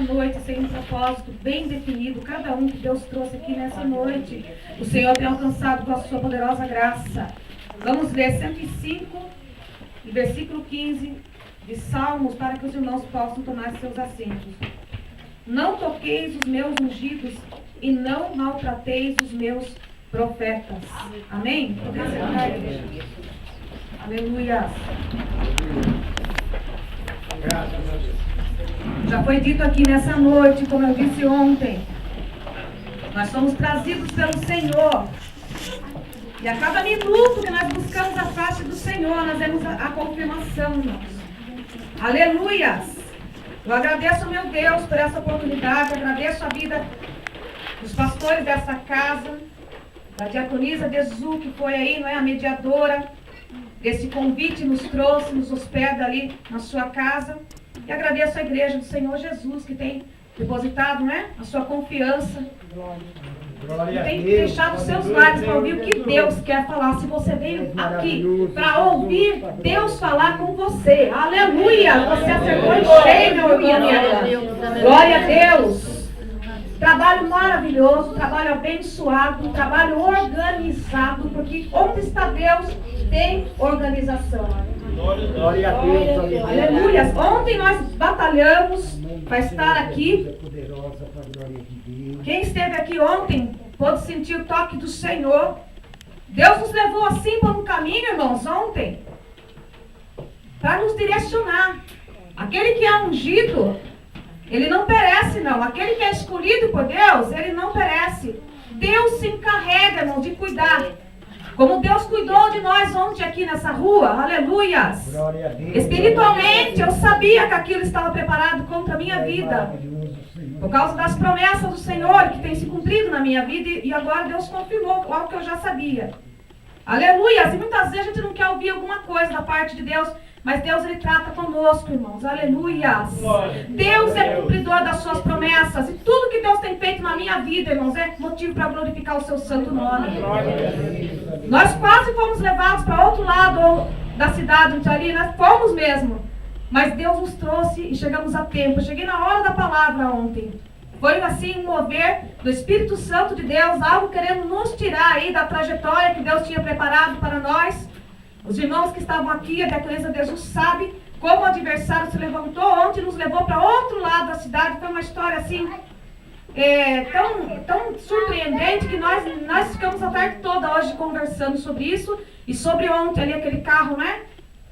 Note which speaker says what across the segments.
Speaker 1: noite sem um propósito bem definido, cada um que Deus trouxe aqui nessa noite. O Senhor tem alcançado com a sua poderosa graça. Vamos ler 105, versículo 15 de Salmos, para que os irmãos possam tomar seus assentos. Não toqueis os meus ungidos e não maltrateis os meus profetas. Amém? Podemos sentar, igreja. Aleluia. Já foi dito aqui nessa noite, como eu disse ontem, nós somos trazidos pelo Senhor. E a cada minuto que nós buscamos a face do Senhor, nós vemos a confirmação, irmãos. Aleluias! Eu agradeço, meu Deus, por essa oportunidade, agradeço a vida dos pastores dessa casa, da diaconisa Desu, que foi aí, não é, a mediadora desse convite, nos trouxe, nos hospeda ali na sua casa. E agradeço a igreja do Senhor Jesus, que tem depositado, né, a sua confiança. E tem deixado os seus lares para ouvir o que Deus quer falar. Se você veio aqui para ouvir Deus falar com você, aleluia! Você acertou em cheio, meu irmão. Glória a Deus! Trabalho maravilhoso, trabalho abençoado, trabalho organizado, porque onde está Deus tem organização.
Speaker 2: Glória a Deus.
Speaker 1: Aleluia! Ontem nós batalhamos para estar aqui. Quem esteve aqui ontem pôde sentir o toque do Senhor. Deus nos levou assim por um caminho, irmãos, ontem, para nos direcionar. Aquele que é ungido, ele não perece, não. Aquele que é escolhido por Deus, ele não perece. Deus se encarrega, irmão, de cuidar. Como Deus cuidou de nós ontem aqui nessa rua, aleluias. Espiritualmente, eu sabia que aquilo estava preparado contra a minha vida. Por causa das promessas do Senhor que tem se cumprido na minha vida. E agora Deus confirmou algo que eu já sabia. Aleluias. E muitas vezes a gente não quer ouvir alguma coisa da parte de Deus. Mas Deus, Ele trata conosco, irmãos. Aleluias. Deus é cumpridor das suas promessas. E tudo que Deus tem feito na minha vida, irmãos, é motivo para glorificar o seu santo nome. Nós quase fomos levados para outro lado da cidade, onde ali nós fomos mesmo. Mas Deus nos trouxe e chegamos a tempo. Eu cheguei na hora da palavra ontem. Foi assim um mover do Espírito Santo de Deus, algo querendo nos tirar aí da trajetória que Deus tinha preparado para nós. Os irmãos que estavam aqui, a diaconisa Jesus sabe como o adversário se levantou ontem e nos levou para outro lado da cidade. Foi uma história assim, tão surpreendente que nós ficamos a tarde toda hoje conversando sobre isso. E sobre ontem ali, aquele carro, né?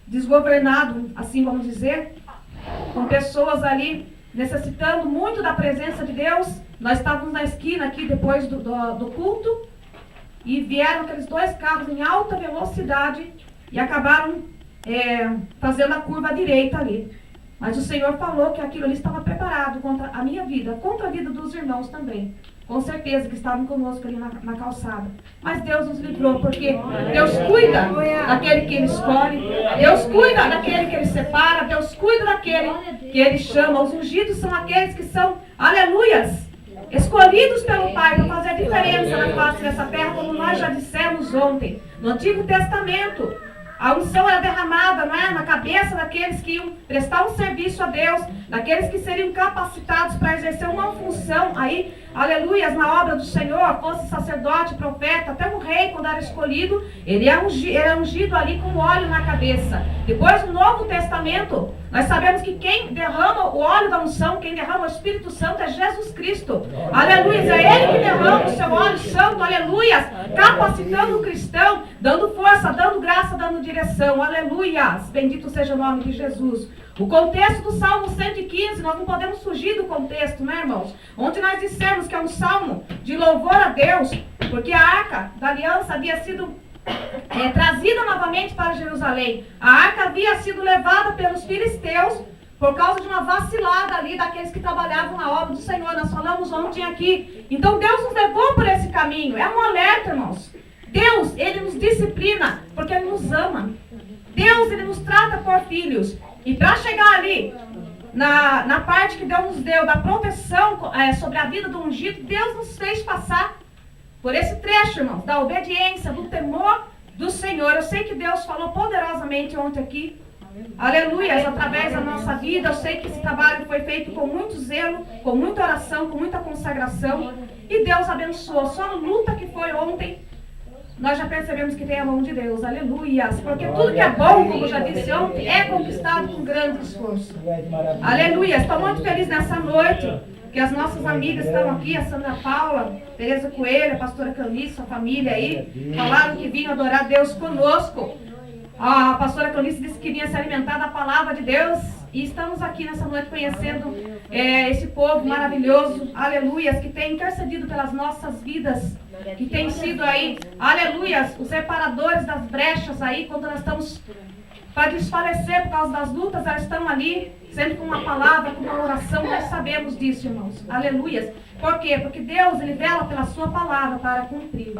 Speaker 1: Desgovernado, assim vamos dizer, com pessoas ali necessitando muito da presença de Deus. Nós estávamos na esquina aqui depois do culto e vieram aqueles dois carros em alta velocidade e acabaram fazendo a curva à direita ali. Mas o Senhor falou que aquilo ali estava preparado contra a minha vida, contra a vida dos irmãos também. Com certeza que estavam conosco ali na calçada. Mas Deus nos livrou, porque Deus cuida daquele que Ele escolhe. Deus cuida daquele que Ele separa. Deus cuida daquele que Ele chama. Os ungidos são aqueles que são, aleluias, escolhidos pelo Pai para fazer a diferença na face dessa terra, como nós já dissemos ontem. No Antigo Testamento, a unção era derramada, né, na cabeça daqueles que iam prestar um serviço a Deus, daqueles que seriam capacitados para exercer uma função aí, aleluias, na obra do Senhor, fosse sacerdote, profeta, até um rei, quando era escolhido, ele era ungido ali com óleo na cabeça. Depois, no Novo Testamento, nós sabemos que quem derrama o óleo da unção, quem derrama o Espírito Santo é Jesus Cristo. Aleluias, é Ele que derrama o seu óleo santo, aleluias, capacitando o cristão, dando força, dando graça, dando direção, aleluias, bendito seja o nome de Jesus. O contexto do Salmo 115, nós não podemos fugir do contexto, né, irmãos? Onde nós dissemos que é um salmo de louvor a Deus, porque a arca da aliança havia sido trazida novamente para Jerusalém. A arca havia sido levada pelos filisteus por causa de uma vacilada ali daqueles que trabalhavam na obra do Senhor. Nós falamos ontem aqui. Então Deus nos levou por esse caminho. É um alerta, irmãos. Deus, Ele nos disciplina porque Ele nos ama. Deus, Ele nos trata por filhos. E para chegar ali, na parte que Deus nos deu, da proteção sobre a vida do ungido, Deus nos fez passar por esse trecho, irmãos, da obediência, do temor do Senhor. Eu sei que Deus falou poderosamente ontem aqui. aleluia, através da nossa vida. Eu sei que esse trabalho foi feito com muito zelo, com muita oração, com muita consagração. E Deus abençoou. Só a luta que foi ontem, nós já percebemos que tem a mão de Deus, aleluias. Porque tudo que é bom, como eu já disse ontem, é conquistado com grande esforço. Aleluia. Estou muito feliz nessa noite, que as nossas amigas estão aqui, a Sandra Paula, Tereza Coelho, a pastora Canice, a família aí, falaram que vinham adorar Deus conosco. A pastora Canice disse que vinha se alimentar da palavra de Deus. E estamos aqui nessa noite conhecendo esse povo maravilhoso, aleluias, que tem intercedido pelas nossas vidas, que tem sido aí, aleluias, os reparadores das brechas aí, quando nós estamos para desfalecer por causa das lutas, elas estão ali, sempre com uma palavra, com uma oração. Nós sabemos disso, irmãos, aleluias. Por quê? Porque Deus, Ele vela pela sua palavra para cumprir.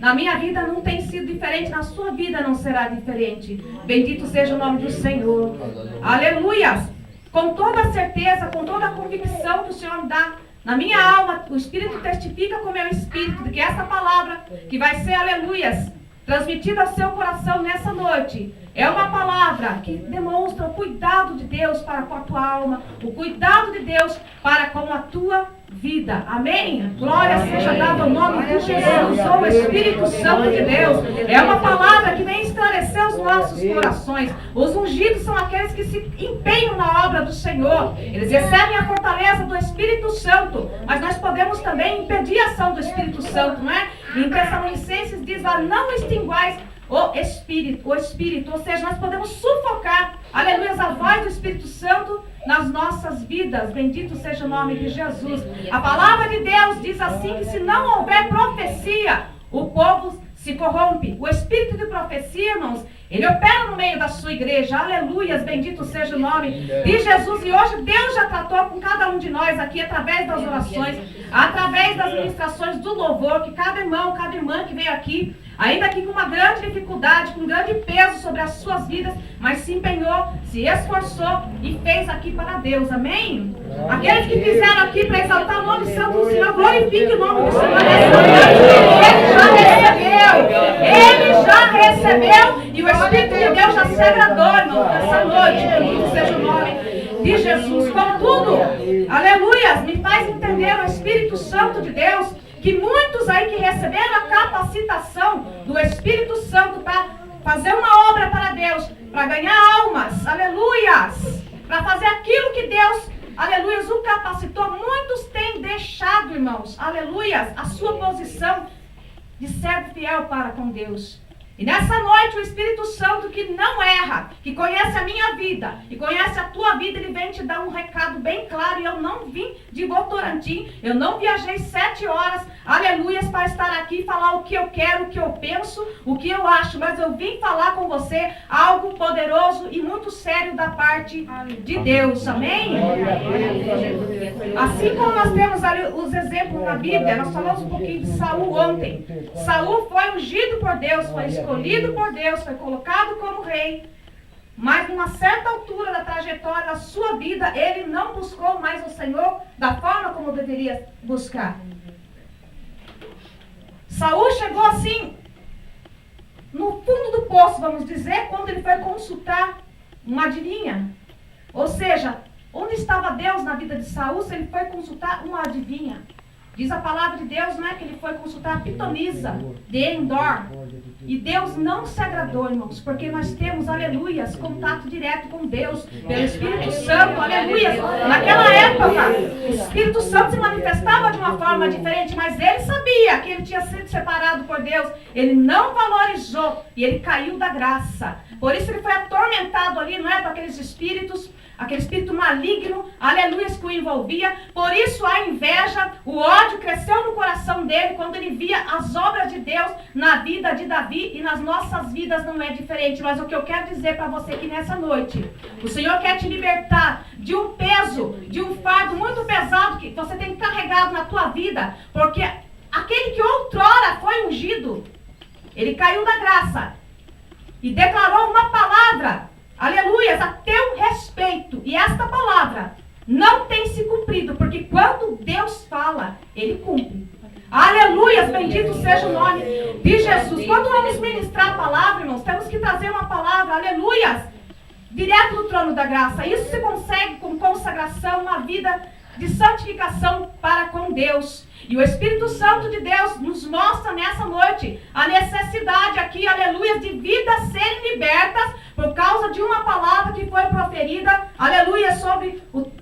Speaker 1: Na minha vida não tem sido diferente, na sua vida não será diferente. Bendito seja o nome do Senhor. Aleluias! Com toda a certeza, com toda a convicção que o Senhor me dá na minha alma, o Espírito testifica com o meu espírito de que essa palavra, que vai ser, aleluias, transmitida ao seu coração nessa noite, é uma palavra que demonstra o cuidado de Deus para com a tua alma, o cuidado de Deus para com a tua vida. Amém? Glória seja dada ao nome de Jesus, ou o Espírito Santo de Deus. É uma palavra que vem esclarecer os nossos corações. Os ungidos são aqueles que se empenham na obra do Senhor. Eles recebem a fortaleza do Espírito Santo, mas nós podemos também impedir a ação do Espírito Santo, não é? Em Tessalonicenses diz lá, não extinguais o Espírito, ou seja, nós podemos sufocar, aleluia, a voz do Espírito Santo nas nossas vidas. Bendito seja o nome de Jesus. A palavra de Deus diz assim, que se não houver profecia, o povo se corrompe. O Espírito de profecia, irmãos, ele opera no meio da sua igreja, aleluias, bendito seja o nome de Jesus. E hoje Deus já tratou com cada um de nós aqui, através das orações, através das ministrações do louvor, que cada irmão, cada irmã que veio aqui, ainda que com uma grande dificuldade, com um grande peso sobre as suas vidas, mas se empenhou, se esforçou e fez aqui para Deus, amém? Aqueles que fizeram aqui para exaltar o nome santo do Senhor, glorifique o nome do Senhor. Ele já recebeu, e o Espírito de Deus já se agradou, irmão, nessa noite. Bendito seja o nome de Jesus. Contudo, aleluias, me faz entender o Espírito Santo de Deus, que muitos aí que receberam a capacitação do Espírito Santo para fazer uma obra para Deus, para ganhar almas, aleluias, para fazer aquilo que Deus, aleluias, o capacitou, muitos têm deixado, irmãos, aleluias, a sua posição de servo fiel para com Deus. E nessa noite o Espírito Santo, que não erra, que conhece a minha vida e conhece a tua vida, ele vem te dar um recado bem claro. E eu não vim de Votorantim, eu não viajei 7 horas, aleluias, para estar aqui e falar o que eu quero, o que eu penso, o que eu acho, mas eu vim falar com você algo poderoso e muito sério da parte de Deus, amém? Assim como nós temos ali os exemplos na Bíblia, nós falamos um pouquinho de Saul ontem. Saul foi ungido por Deus, foi escolhido por Deus, foi colocado como rei, mas numa certa altura da trajetória da sua vida, ele não buscou mais o Senhor da forma como deveria buscar. Saul chegou assim, no fundo do poço, vamos dizer, quando ele foi consultar uma adivinha. Ou seja, onde estava Deus na vida de Saul se ele foi consultar uma adivinha? Diz a palavra de Deus, não é, que ele foi consultar a pitonisa de Endor. E Deus não se agradou, irmãos, porque nós temos, aleluias, contato direto com Deus, pelo Espírito Santo, aleluias. Naquela época, o Espírito Santo se manifestava de uma forma diferente, mas ele sabia que ele tinha sido separado por Deus. Ele não valorizou e ele caiu da graça. Por isso ele foi atormentado ali, não é, por aqueles espíritos, aquele espírito maligno, aleluia, que o envolvia. Por isso a inveja, o ódio cresceu no coração dele quando ele via as obras de Deus na vida de Davi, e nas nossas vidas não é diferente. Mas o que eu quero dizer para você aqui nessa noite, o Senhor quer te libertar de um peso, de um fardo muito pesado que você tem carregado na tua vida, porque aquele que outrora foi ungido, ele caiu da graça e declarou uma palavra, aleluias, a teu respeito. E esta palavra não tem se cumprido, porque quando Deus fala, ele cumpre. Aleluias, bendito seja o nome de Jesus. Quando vamos ministrar a palavra, irmãos, temos que trazer uma palavra, aleluias, direto no trono da graça. Isso se consegue com consagração, uma vida de santificação para com Deus. E o Espírito Santo de Deus nos mostra nessa noite a necessidade aqui, aleluia, de vidas serem libertas por causa de uma palavra que foi proferida, aleluia,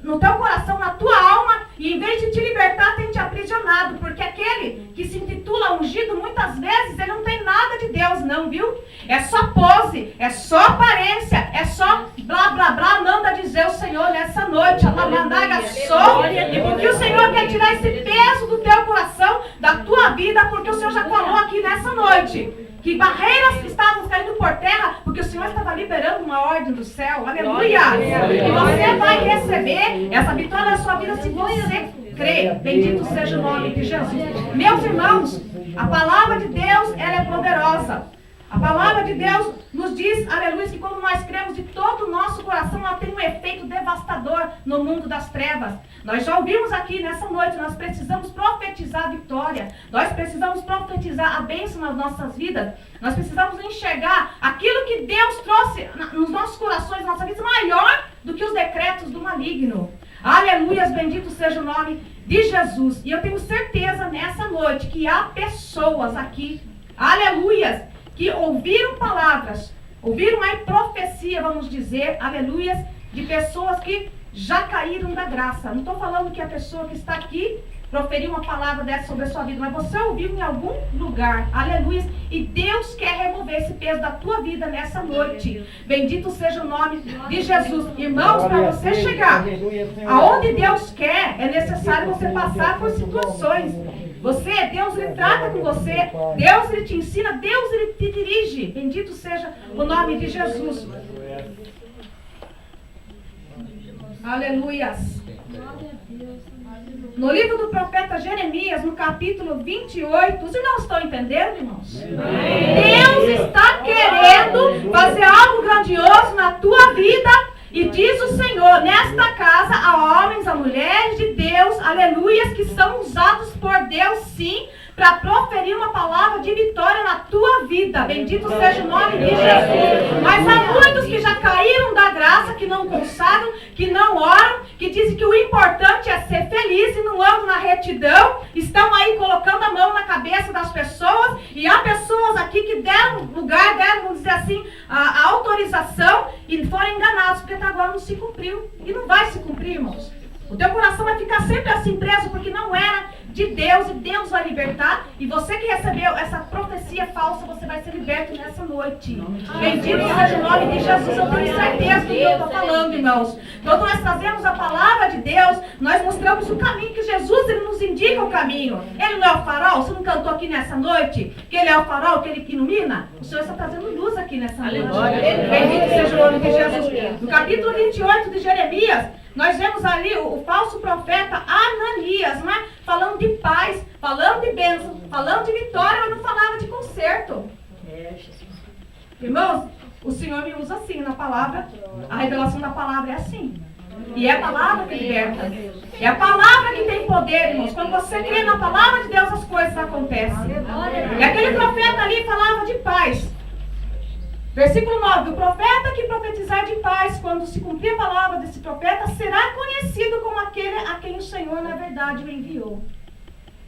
Speaker 1: no teu coração, na tua alma, e em vez de te libertar, tem te aprisionado, porque aquele que se intitula ungido, muitas vezes, ele não tem nada de Deus não, viu? É só pose, é só aparência, é só blá, blá, blá, manda dizer o Senhor nessa noite, e porque o Senhor quer tirar esse peso do teu coração, da tua vida, porque o Senhor já falou aqui nessa noite, que barreiras estavam caindo por terra, porque o Senhor estava liberando uma ordem do céu, aleluia, e você vai receber essa vitória na sua vida se você crê, bendito seja o nome de Jesus. Meus irmãos, a palavra de Deus, ela é poderosa. A palavra de Deus nos diz, aleluia, que quando nós cremos de todo o nosso coração, ela tem um efeito devastador no mundo das trevas. Nós já ouvimos aqui nessa noite, nós precisamos profetizar a vitória. Nós precisamos profetizar a bênção nas nossas vidas. Nós precisamos enxergar aquilo que Deus trouxe nos nossos corações, na nossa vida, maior do que os decretos do maligno. Aleluia, bendito seja o nome de Jesus. E eu tenho certeza nessa noite que há pessoas aqui, aleluia, que ouviram palavras, ouviram uma profecia, vamos dizer, aleluias, de pessoas que já caíram da graça. Não estou falando que a pessoa que está aqui proferiu uma palavra dessa sobre a sua vida, mas você ouviu em algum lugar, aleluias, e Deus quer remover esse peso da tua vida nessa noite. Bendito seja o nome de Jesus. Irmãos, para você chegar aonde Deus quer, é necessário você passar por situações. Deus ele trata com você, Deus ele te ensina, Deus ele te dirige. Bendito seja o nome de Jesus. Aleluias. No livro do profeta Jeremias, no capítulo 28, os irmãos estão entendendo, irmãos? Deus está querendo fazer algo grandioso na tua vida. E diz o Senhor, nesta casa há homens, há mulheres de Deus, aleluias, que são usados por Deus, sim, para proferir uma palavra de vitória na tua vida. Bendito seja o nome de Jesus. Mas há muitos que já caíram da graça, que não consagram, que não oram, que dizem que o importante é ser feliz e não andam na retidão, estão aí colocando a mão na cabeça das pessoas, e há pessoas aqui que deram lugar, vamos dizer assim, a autorização e foram enganados, porque até agora não se cumpriu. E não vai se cumprir, irmãos. O teu coração vai ficar sempre assim preso, porque não era de Deus, e Deus vai libertar. E você que recebeu essa profecia falsa, você vai ser liberto nessa noite. Bendito seja o nome de Jesus. Eu tenho certeza do que eu estou falando, irmãos. Quando nós trazemos a palavra de Deus, nós mostramos o caminho, que Jesus ele nos indica o caminho. Ele não é o farol? Você não cantou aqui nessa noite? Que ele é o farol, que ele ilumina? O Senhor está trazendo luz aqui nessa noite. Bendito seja o nome de Jesus. No capítulo 28 de Jeremias, nós vemos ali o falso profeta Ananias, né? Falando de paz, falando de bênção, falando de vitória, mas não falava de conserto. Irmãos, o Senhor me usa assim na palavra, a revelação da palavra é assim. E é a palavra que liberta. É a palavra que tem poder, irmãos. Quando você crê na palavra de Deus, as coisas acontecem. E aquele profeta ali falava de paz. Versículo 9, o profeta que profetizar de paz, quando se cumprir a palavra desse profeta, será conhecido como aquele a quem o Senhor, na verdade, o enviou.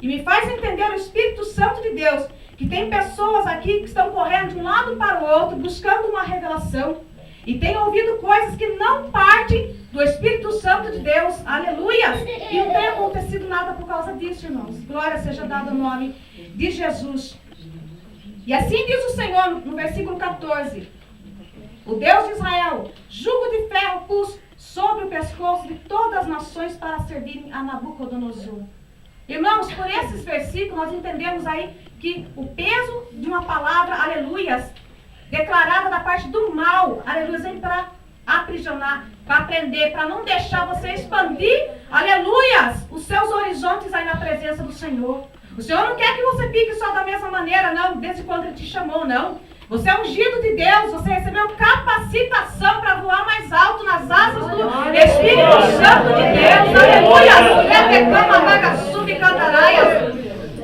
Speaker 1: E me faz entender o Espírito Santo de Deus, que tem pessoas aqui que estão correndo de um lado para o outro, buscando uma revelação, e têm ouvido coisas que não partem do Espírito Santo de Deus, aleluia, e não tem acontecido nada por causa disso, irmãos. Glória seja dada ao nome de Jesus. E assim diz o Senhor no versículo 14: o Deus de Israel, jugo de ferro pus sobre o pescoço de todas as nações para servirem a Nabucodonosor. Irmãos, por esses versículos nós entendemos aí que o peso de uma palavra, aleluias, declarada da parte do mal, aleluias, vem para aprisionar, para prender, para não deixar você expandir, aleluias, os seus horizontes aí na presença do Senhor. O Senhor não quer que você fique só da mesma maneira, não, desde quando Ele te chamou, não. Você é ungido de Deus, você recebeu capacitação para voar mais alto nas asas do Espírito Santo de Deus. Aleluia!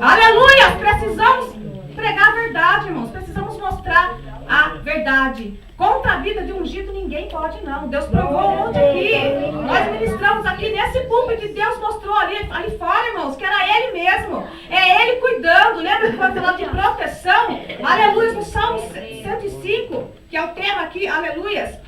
Speaker 1: Aleluia! Precisamos pregar a verdade, irmãos. Precisamos mostrar a verdade. Contra a vida de ungido ninguém pode, não. que Deus mostrou ali fora, irmãos, que era Ele mesmo. É Ele cuidando. Lembra que foi falando de proteção? Aleluia, no Salmo 105, que é o tema aqui, aleluias,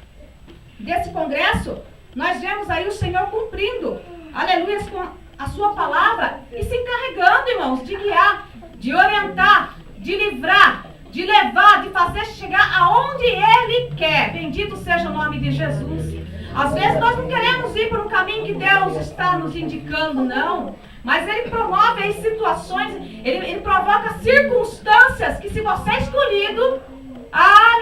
Speaker 1: desse congresso, nós vemos aí o Senhor cumprindo, aleluias, com a sua palavra e se encarregando, irmãos, de guiar, de orientar, de livrar, de levar, de fazer chegar aonde Ele quer. Bendito seja o nome de Jesus. Às vezes nós não queremos ir por um caminho que Deus está nos indicando, não. Mas Ele promove aí situações, Ele provoca circunstâncias que, se você é escolhido,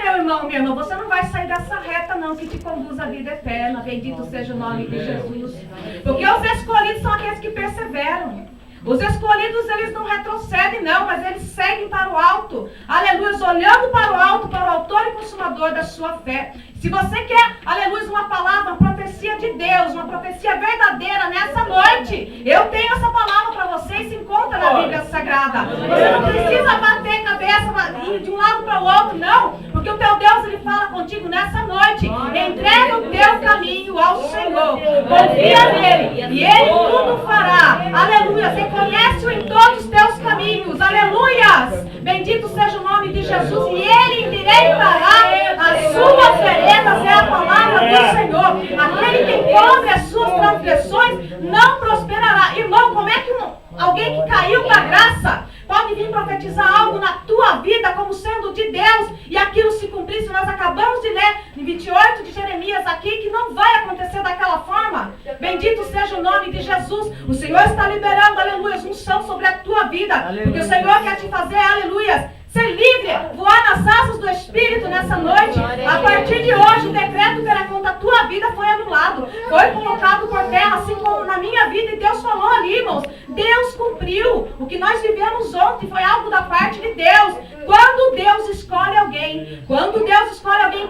Speaker 1: meu irmão, minha irmã, você não vai sair dessa reta não, que te conduz à vida eterna. Bendito seja o nome de Jesus. Porque os escolhidos são aqueles que perseveram. Os escolhidos, eles não retrocedem não, mas eles seguem para o alto. Aleluia, olhando para o alto, para o autor e consumador da sua fé. Se você quer, aleluia, uma palavra, uma profecia de Deus, uma profecia verdadeira nessa noite, eu tenho essa palavra para você e se encontra na Bíblia Sagrada. Você não precisa bater a cabeça e ir de um lado para o outro, não, porque o teu Deus, Ele fala contigo nessa noite. Entrega o teu caminho ao Senhor, confia nele e Ele tudo fará. Aleluia, você conhece-o em todos os teus caminhos, aleluias. Bendito seja o nome de Jesus e Ele endireitará as suas veredas. É a palavra do Senhor. Aquele que cobre as suas transgressões não prosperará. Irmão, como é que alguém que caiu da graça pode vir profetizar algo na tua vida como sendo de Deus e aquilo se cumprir? Se nós acabamos de ler em 28 de Jeremias aqui, que não vai acontecer daquela forma. Bendito seja o nome de Jesus. O Senhor está liberando, aleluia, unção sobre a tua vida. Porque o Senhor quer te fazer, aleluia, ser livre, voar nas asas do Espírito nessa noite. A partir de hoje, o decreto que era contra a tua vida foi anulado. Foi colocado por terra, assim como na minha vida. E Deus falou ali, irmãos. Deus cumpriu. O que nós vivemos ontem foi algo da parte de Deus. Quando Deus escolhe alguém,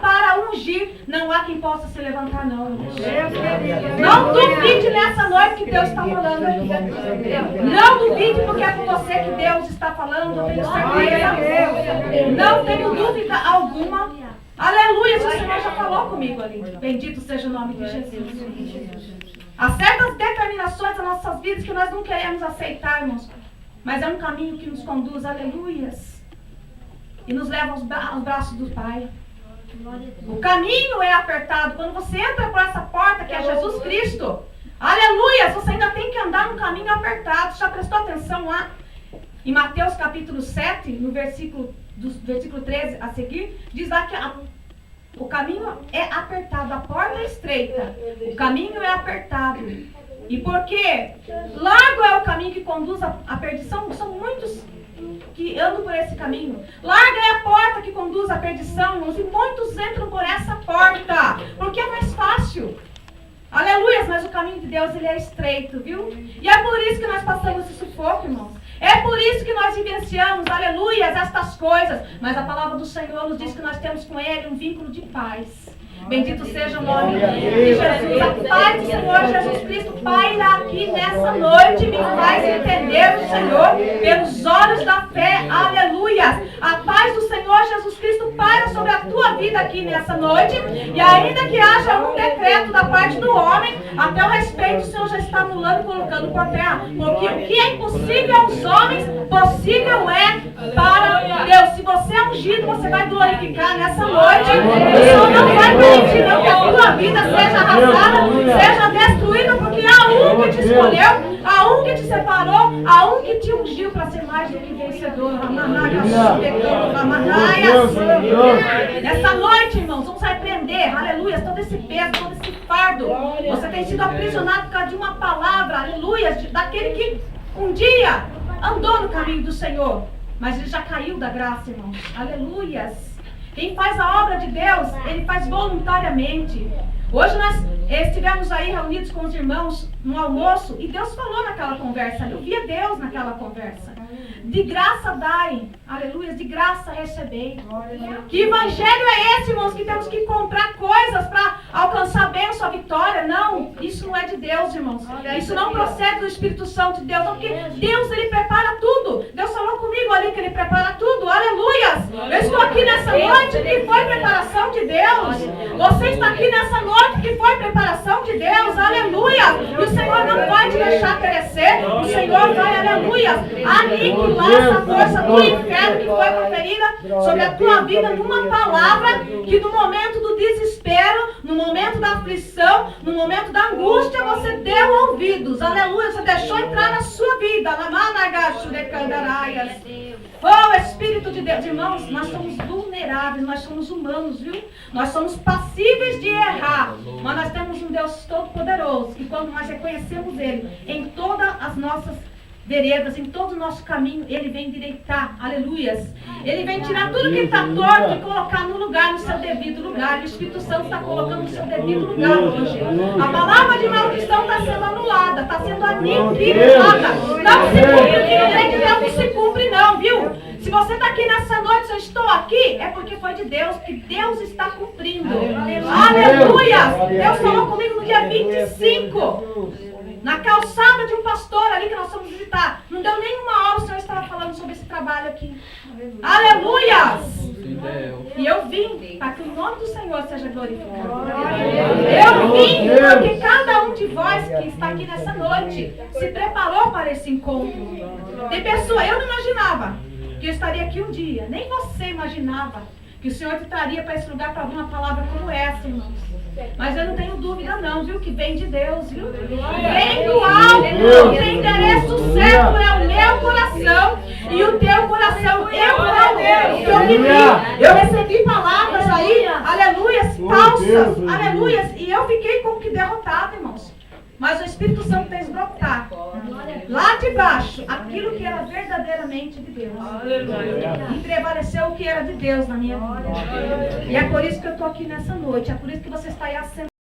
Speaker 1: para ungir, não há quem possa se levantar, não. Não duvide nessa noite que Deus está falando aqui. Não duvide, porque é com você que Deus está falando, eu tenho certeza. Não tenho dúvida alguma. Aleluia, o Senhor já falou comigo ali. Bendito seja o nome de Jesus. Há certas determinações das nossas vidas que nós não queremos aceitar, irmãos. Mas é um caminho que nos conduz, aleluias, e nos leva aos braços do Pai. O caminho é apertado. Quando você entra por essa porta que é Jesus Cristo, aleluia, você ainda tem que andar num caminho apertado. Já prestou atenção lá? Em Mateus capítulo 7, no versículo 13 a seguir, diz lá que o caminho é apertado, a porta é estreita, o caminho é apertado. E porque largo é o caminho que conduz à perdição, são muitos que andam por esse caminho. Larga é a porta que conduz à perdição, irmãos, e muitos entram por essa porta, porque é mais fácil. Aleluia, mas o caminho de Deus, ele é estreito, viu? E é por isso que nós passamos esse sufoco, irmãos. É por isso que nós vivenciamos, aleluia, estas coisas. Mas a palavra do Senhor nos diz que nós temos com Ele um vínculo de paz. Bendito seja o nome de Jesus. A paz do Senhor Jesus Cristo paira aqui nessa noite. Me faz entender o Senhor pelos olhos da fé. Aleluia. A paz do Senhor Jesus Cristo paira sobre a tua vida aqui nessa noite. E ainda que haja um decreto da parte do homem, até o respeito o Senhor já está anulando e colocando por terra. Porque o que é impossível aos homens, possível é para Deus. Se você é ungido, você vai glorificar nessa noite. O Senhor não vai permitir que a tua vida seja arrasada, seja destruída, porque há um que te escolheu, há um que te separou, há um que te ungiu para ser mais do que vencedor. Nessa noite, irmãos, vamos repreender, aleluia, todo esse peso, todo esse fardo. Você tem sido aprisionado por causa de uma palavra, aleluia, daquele que um dia andou no caminho do Senhor, mas ele já caiu da graça, irmãos. Aleluias. Quem faz a obra de Deus, ele faz voluntariamente. Hoje nós estivemos aí reunidos com os irmãos no almoço e Deus falou naquela conversa. Eu via Deus naquela conversa. De graça dai, aleluia, de graça recebei. Que evangelho é esse, irmãos, que temos que comprar coisas para alcançar a bênção, a vitória? Não, isso não é de Deus, irmãos. Isso não procede do Espírito Santo de Deus, porque Deus, ele prepara tudo. Deus falou comigo ali que ele prepara tudo, aleluias. Eu estou aqui nessa noite que foi preparação de Deus. Você está aqui nessa noite que foi preparação de Deus. Aleluia. E o Senhor não vai te deixar perecer. O Senhor vai, aleluia, aniquilar essa força do inferno que foi proferida sobre a tua vida numa palavra que no momento do desespero, no momento da aflição, no momento da angústia, você deu ouvidos. Aleluia. Você deixou entrar na sua vida. Oh, Espírito de Deus. Irmãos, nós somos vulneráveis, nós somos humanos, viu? Nós somos passíveis de errar. Mas nós temos um Deus todo-poderoso. E quando nós reconhecemos Ele em todas as nossas veredas, em todo o nosso caminho, Ele vem endireitar, aleluias. Ele vem tirar tudo que está torto e colocar no lugar, no seu devido lugar. E o Espírito Santo está colocando no seu devido lugar hoje. A palavra de maldição está sendo anulada, está sendo aniquilada. Não se cumpre o que não vem de Deus, não se cumpre não, viu? Se você está aqui nessa noite, se eu estou aqui, é porque foi de Deus, que Deus está cumprindo. Aleluia! Deus falou comigo no dia 25. Na calçada de um pastor ali que nós fomos visitar. Não deu nenhuma hora, o Senhor estava falando sobre esse trabalho aqui. Aleluia! E eu vim para que o nome do Senhor seja glorificado. Eu vim porque cada um de vós que está aqui nessa noite se preparou para esse encontro. Tem pessoa, eu não imaginava que eu estaria aqui um dia. Nem você imaginava que o Senhor te traria para esse lugar para uma palavra como essa, irmãos. Mas eu não tenho dúvida não, viu? Que vem de Deus, viu? Vem do alto. O endereço certo é o meu coração. E o teu coração é o meu. Eu recebi palavras aí, aleluias, falsas, aleluias. E eu fiquei como que derrotada, irmãos. Mas o Espírito Santo fez brotar lá de baixo aquilo que era verdadeiramente de Deus. E prevaleceu o que era de Deus na minha vida. E é por isso que eu estou aqui nessa noite. É por isso que você está aí